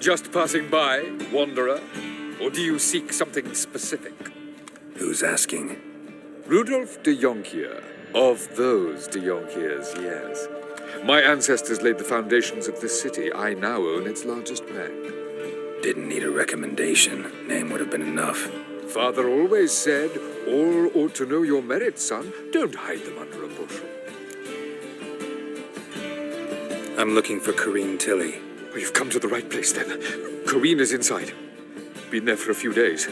Just passing by, wanderer? Or do you seek something specific? Who's asking? Rudolf de Jonkier. Of those de Jonkiers, yes. My ancestors laid the foundations of this city. I now own its largest bank. Didn't need a recommendation. Name would have been enough. Father always said, all ought to know your merits, son. Don't hide them under a bushel. I'm looking for Corrine Tilly. Well, you've come to the right place, then. Corrine is inside. Been there for a few days,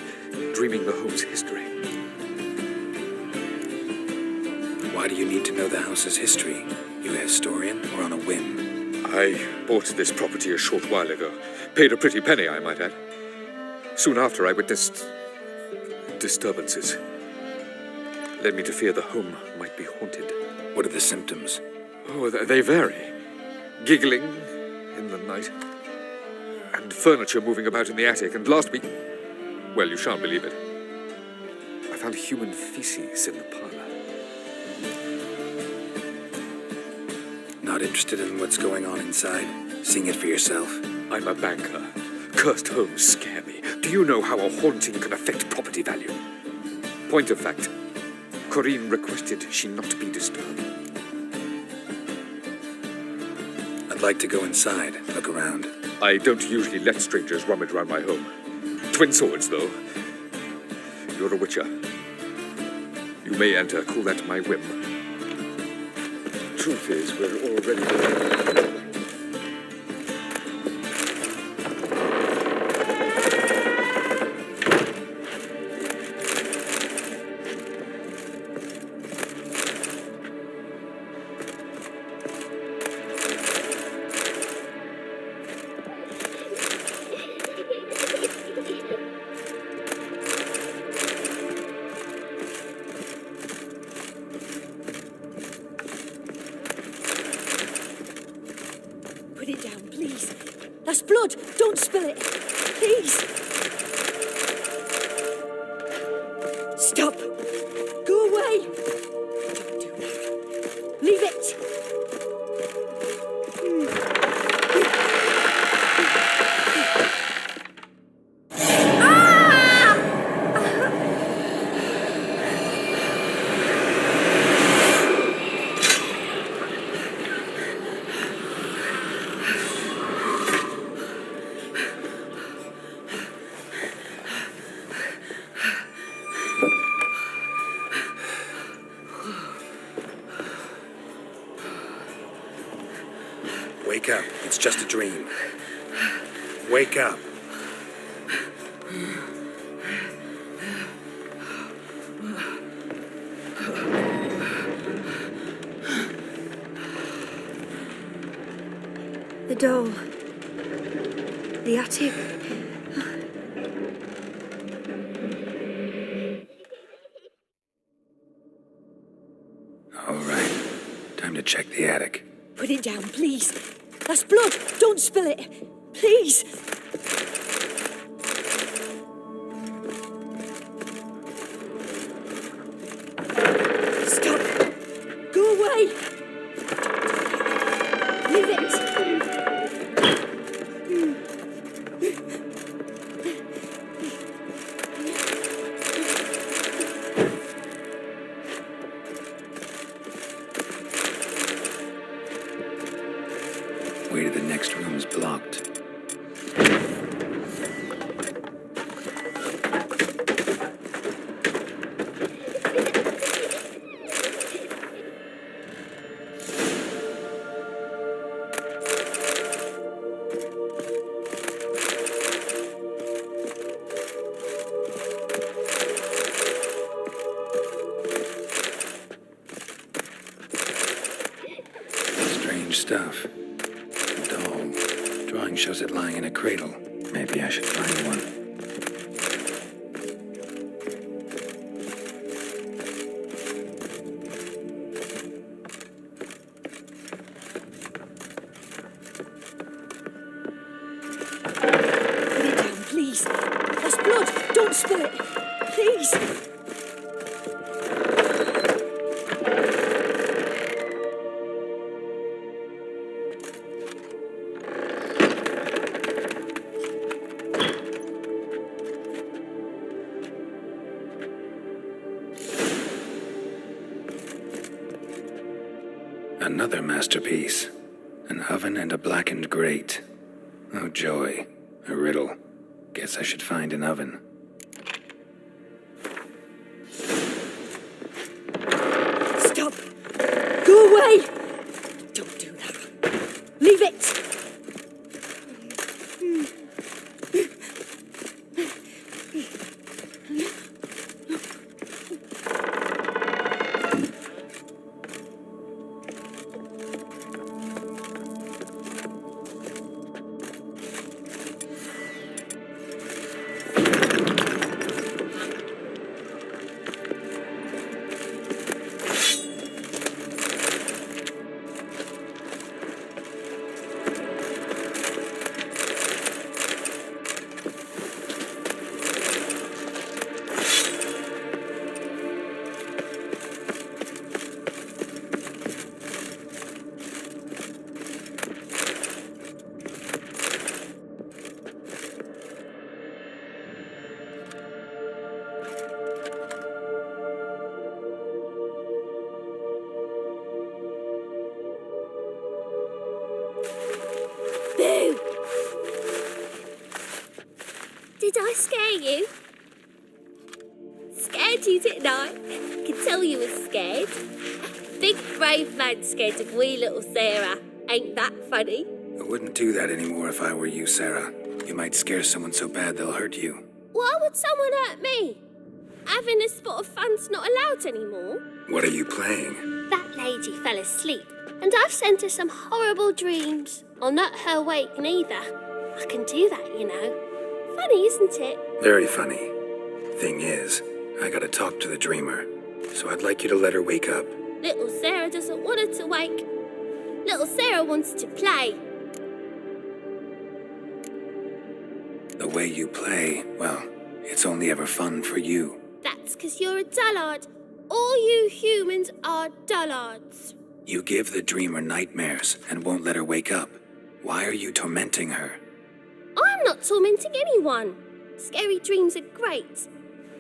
dreaming the home's history. Why do you need to know the house's history? You a historian or on a whim? I bought this property a short while ago. Paid a pretty penny, I might add. Soon after, I witnessed disturbances. Led me to fear the home might be haunted. What are the symptoms? Oh, they vary. Giggling in the night. And furniture moving about in the attic. And last week, well, you shan't believe it, I found human feces in the parlor. Not interested in what's going on inside? Seeing it for yourself? I'm a banker. Cursed homes scare me. Do you know how a haunting can affect property value? Point of fact, Corrine requested she not be disturbed. I'd like to go inside, look around. I don't usually let strangers rummage around my home. Twin swords, though. You're a witcher. You may enter, call that my whim. Truth is, we're already... Put it down, please. That's blood. Don't spill it. Please. Stop. Go away. Don't do that. Leave it. Wake up. It's just a dream. Wake up. The doll. The attic. All right. Time to check the attic. Put it down, please. That's blood. Don't spill it. Please. Stop. Go away. Leave it. Way to the next room's blocked. Strange stuff. Drawing shows it lying in a cradle. Maybe I should find one. Put it down, please. That's blood. Don't spill it. Please. Another masterpiece. An oven and a blackened grate. Oh, joy. A riddle. Guess I should find an oven. Stop! Go away! Don't do that. Leave it! Boo! Did I scare you? Scared you, didn't I? Could tell you were scared. Big brave man scared of wee little Sarah. Ain't that funny? I wouldn't do that anymore if I were you, Sarah. You might scare someone so bad they'll hurt you. Why would someone hurt me? Having a spot of fun's not allowed anymore. What are you playing? That lady fell asleep, and I've sent her some horrible dreams. I'll not her wake neither. I can do that, you know. Funny, isn't it? Very funny. Thing is, I gotta talk to the dreamer, so I'd like you to let her wake up. Little Sarah doesn't want her to wake. Little Sarah wants to play. The way you play, well, it's only ever fun for you. That's 'cause you're a dullard. All you humans are dullards. You give the dreamer nightmares and won't let her wake up. Why are you tormenting her? I'm not tormenting anyone. Scary dreams are great.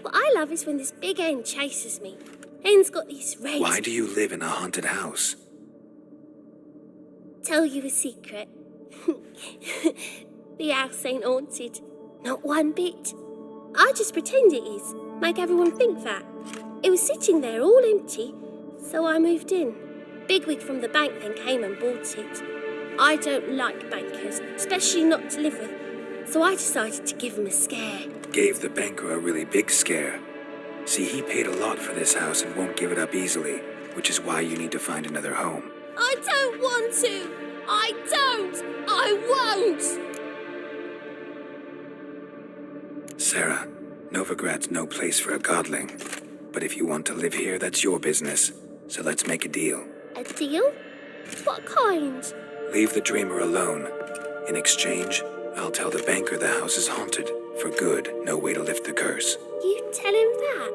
What I love is when this big hen chases me. Hen's got these red... Why do you live in a haunted house? Tell you a secret. The house ain't haunted. Not one bit. I just pretend it is. Make everyone think that. It was sitting there all empty, so I moved in. Bigwig from the bank then came and bought it. I don't like bankers, especially not to live with, so I decided to give him a scare. Gave the banker a really big scare. See, he paid a lot for this house and won't give it up easily, which is why you need to find another home. I don't want to! I don't! I won't! Sarah, Novigrad's no place for a godling. But if you want to live here, that's your business. So let's make a deal. A deal? What kind? Leave the dreamer alone. In exchange, I'll tell the banker the house is haunted. For good, no way to lift the curse. You tell him that?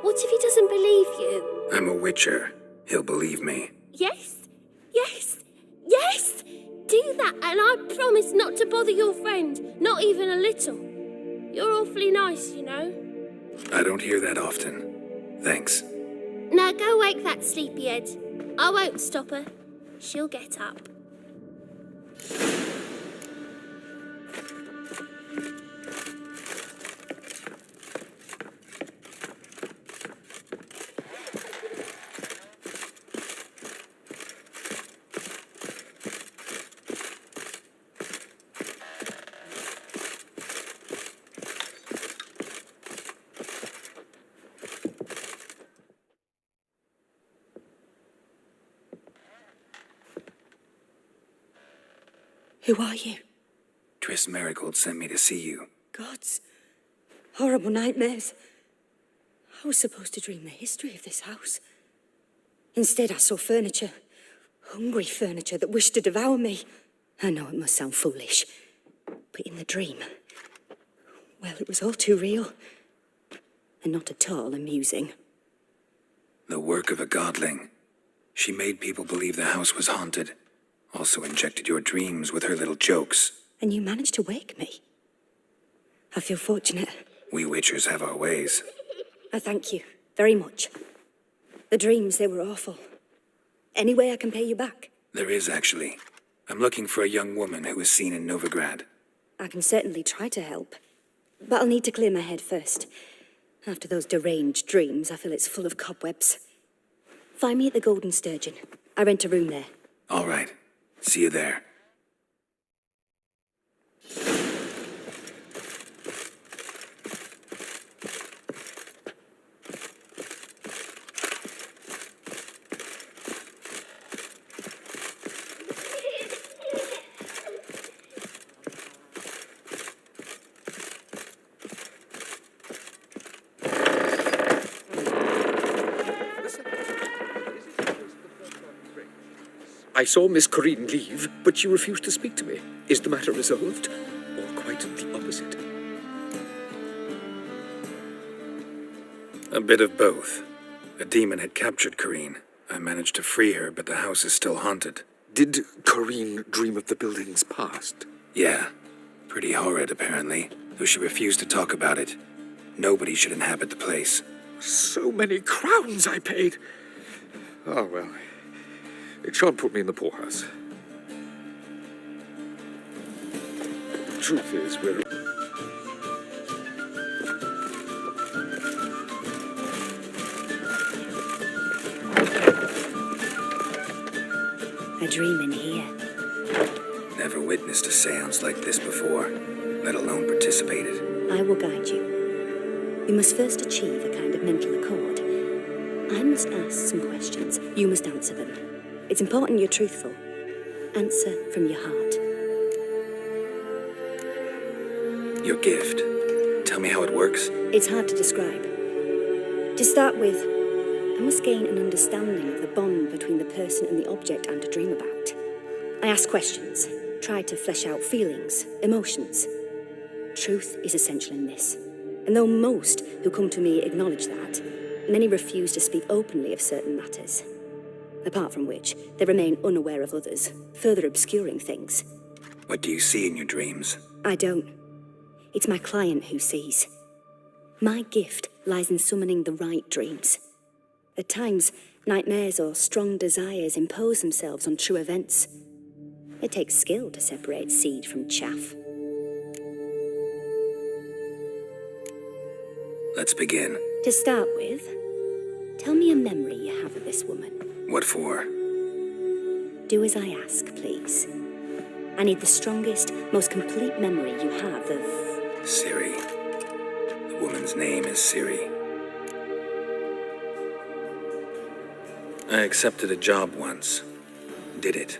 What if he doesn't believe you? I'm a witcher. He'll believe me. Yes? Yes? Yes! Do that and I promise not to bother your friend. Not even a little. You're awfully nice, you know. I don't hear that often. Thanks. Now go wake that sleepyhead. I won't stop her. She'll get up. Who are you? Triss Marigold sent me to see you. Gods. Horrible nightmares. I was supposed to dream the history of this house. Instead, I saw furniture. Hungry furniture that wished to devour me. I know it must sound foolish, but in the dream, well, it was all too real. And not at all amusing. The work of a godling. She made people believe the house was haunted. Also injected your dreams with her little jokes. And you managed to wake me. I feel fortunate. We witchers have our ways. I thank you very much. The dreams, they were awful. Any way I can pay you back? There is, actually. I'm looking for a young woman who was seen in Novigrad. I can certainly try to help. But I'll need to clear my head first. After those deranged dreams, I feel it's full of cobwebs. Find me at the Golden Sturgeon. I rent a room there. All right. See you there. I saw Miss Corinne leave, but she refused to speak to me. Is the matter resolved? Or quite the opposite? A bit of both. A demon had captured Corinne. I managed to free her, but the house is still haunted. Did Corinne dream of the building's past? Yeah. Pretty horrid, apparently, though she refused to talk about it. Nobody should inhabit the place. So many crowns I paid. Oh, well. It shan't put me in the poorhouse. The truth is, we're... I dream in here. Never witnessed a seance like this before, let alone participated. I will guide you. You must first achieve a kind of mental accord. I must ask some questions. You must answer them. It's important you're truthful. Answer from your heart. Your gift. Tell me how it works. It's hard to describe. To start with, I must gain an understanding of the bond between the person and the object I'm to dream about. I ask questions, try to flesh out feelings, emotions. Truth is essential in this. And though most who come to me acknowledge that, many refuse to speak openly of certain matters. Apart from which, they remain unaware of others, further obscuring things. What do you see in your dreams? I don't. It's my client who sees. My gift lies in summoning the right dreams. At times, nightmares or strong desires impose themselves on true events. It takes skill to separate seed from chaff. Let's begin. To start with, tell me a memory you have of this woman. What for? Do as I ask, please. I need the strongest, most complete memory you have of... Ciri. The woman's name is Ciri. I accepted a job once. Did it.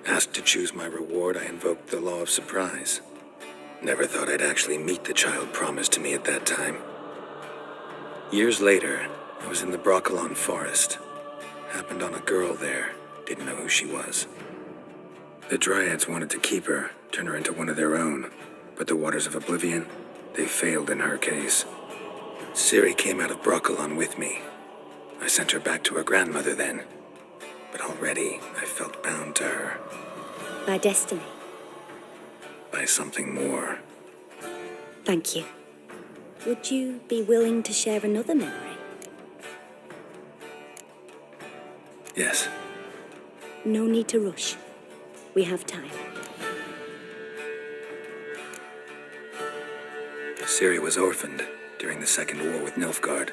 Asked to choose my reward, I invoked the law of surprise. Never thought I'd actually meet the child promised to me at that time. Years later, I was in the Broccolon forest. Happened on a girl there. Didn't know who she was. The Dryads wanted to keep her, turn her into one of their own. But the Waters of Oblivion, they failed in her case. Ciri came out of Broccolon with me. I sent her back to her grandmother then. But already, I felt bound to her. By destiny. By something more. Thank you. Would you be willing to share another memory? Yes. No need to rush. We have time. Ciri was orphaned during the Second War with Nilfgaard.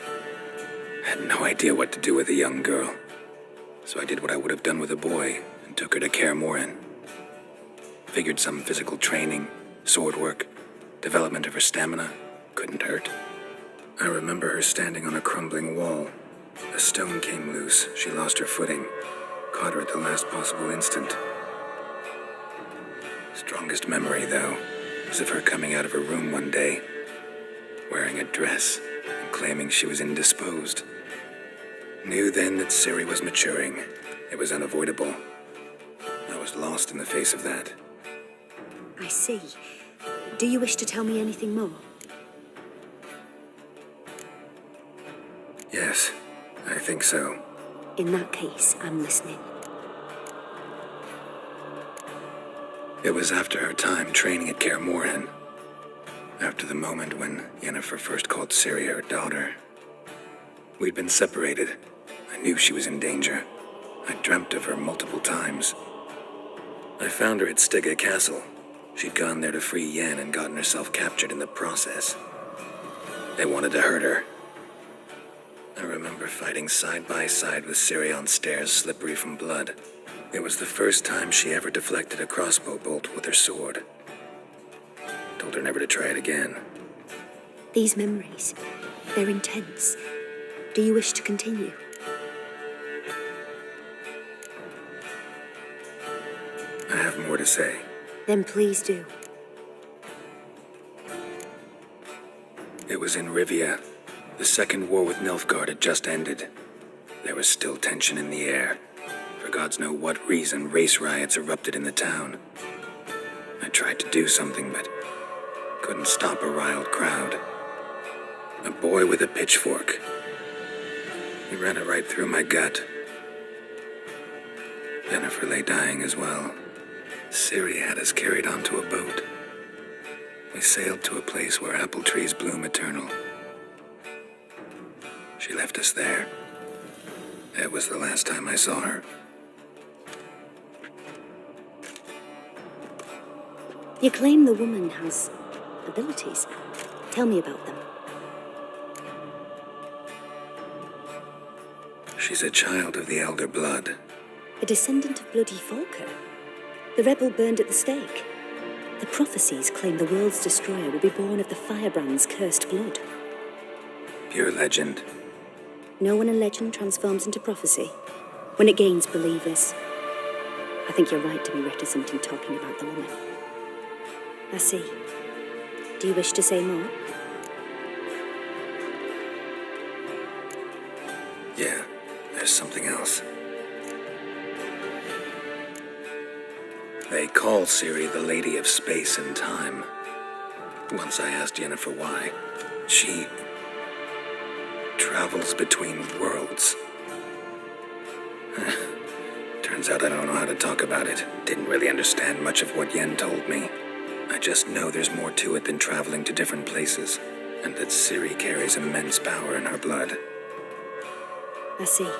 Had no idea what to do with a young girl. So I did what I would have done with a boy and took her to Kaer Morhen. Figured some physical training, sword work, development of her stamina couldn't hurt. I remember her standing on a crumbling wall. A stone came loose, she lost her footing. Caught her at the last possible instant. Strongest memory, though, was of her coming out of her room one day, wearing a dress and claiming she was indisposed. Knew then that Ciri was maturing. It was unavoidable. I was lost in the face of that. I see. Do you wish to tell me anything more? Yes, I think so. In that case, I'm listening. It was after her time training at Kaer Morhen. After the moment when Yennefer first called Ciri her daughter. We'd been separated. I knew she was in danger. I dreamt of her multiple times. I found her at Stiga Castle. She'd gone there to free Yen and gotten herself captured in the process. They wanted to hurt her. I remember fighting side by side with Ciri on stairs slippery from blood. It was the first time she ever deflected a crossbow bolt with her sword. Told her never to try it again. These memories, they're intense. Do you wish to continue? I have more to say. Then please do. It was in Rivia. The second war with Nilfgaard had just ended. There was still tension in the air. For gods know what reason, race riots erupted in the town. I tried to do something, but couldn't stop a riled crowd. A boy with a pitchfork. He ran it right through my gut. Yennefer lay dying as well. Ciri had us carried onto a boat. We sailed to a place where apple trees bloom eternal. She left us there. That was the last time I saw her. You claim the woman has abilities. Tell me about them. She's a child of the Elder Blood. A descendant of bloody Volker. The rebel burned at the stake. The prophecies claim the world's destroyer will be born of the firebrand's cursed blood. Pure legend. No one in legend transforms into prophecy when it gains believers. I think you're right to be reticent in talking about the woman. I see. Do you wish to say more? Yeah, there's something else. They call Ciri the Lady of Space and Time. Once I asked Yennefer why. She travels between worlds. Turns out I don't know how to talk about it. Didn't really understand much of what Yen told me. I just know there's more to it than traveling to different places, and that Ciri carries immense power in her blood. I see.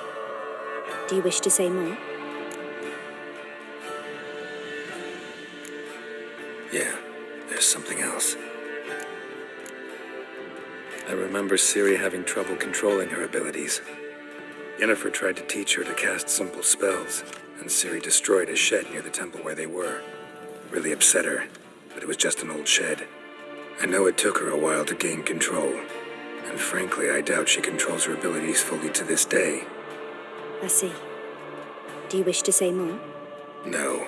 Do you wish to say more? Yeah, there's something else. I remember Ciri having trouble controlling her abilities. Yennefer tried to teach her to cast simple spells, and Ciri destroyed a shed near the temple where they were. Really upset her, but it was just an old shed. I know it took her a while to gain control, and frankly, I doubt she controls her abilities fully to this day. I see. Do you wish to say more? No.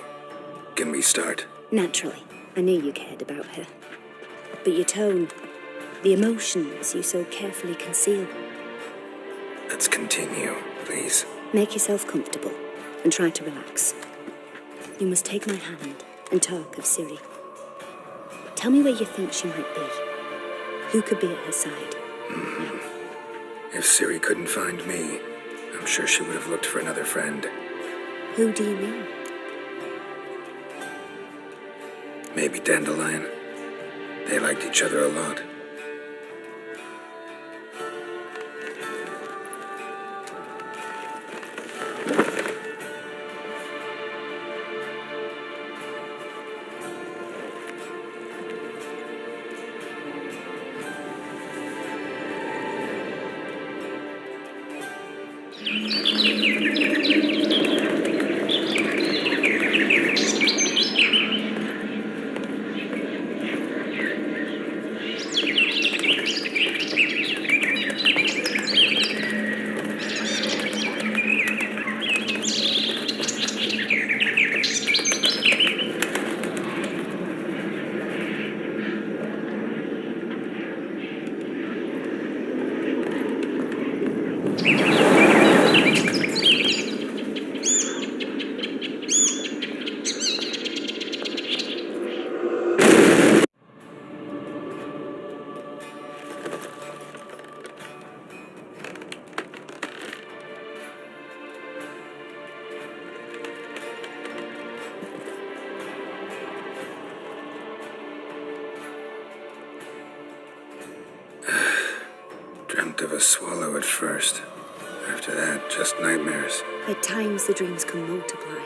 Can we start? Naturally. I knew you cared about her. But your tone, the emotions you so carefully conceal. Let's continue, please. Make yourself comfortable and try to relax. You must take my hand and talk of Ciri. Tell me where you think she might be. Who could be at her side? If Ciri couldn't find me, I'm sure she would have looked for another friend. Who do you mean? Maybe Dandelion. They liked each other a lot. Dreamt of a swallow at first. After that, just nightmares. At times, the dreams can multiply,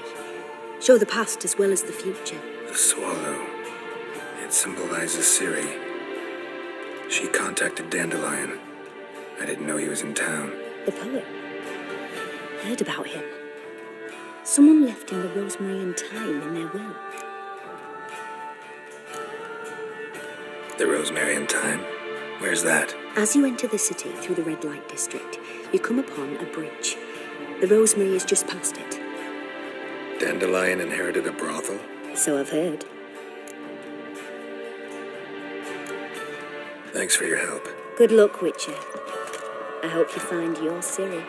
show the past as well as the future. The swallow. It symbolizes Ciri. She contacted Dandelion. I didn't know he was in town. The poet. Heard about him. Someone left him the rosemary and thyme in their will. The rosemary and thyme? Where's that? As you enter the city through the red light district, you come upon a bridge. The rosemary is just past it. Dandelion inherited a brothel? So I've heard. Thanks for your help. Good luck, Witcher. I hope you find your Ciri.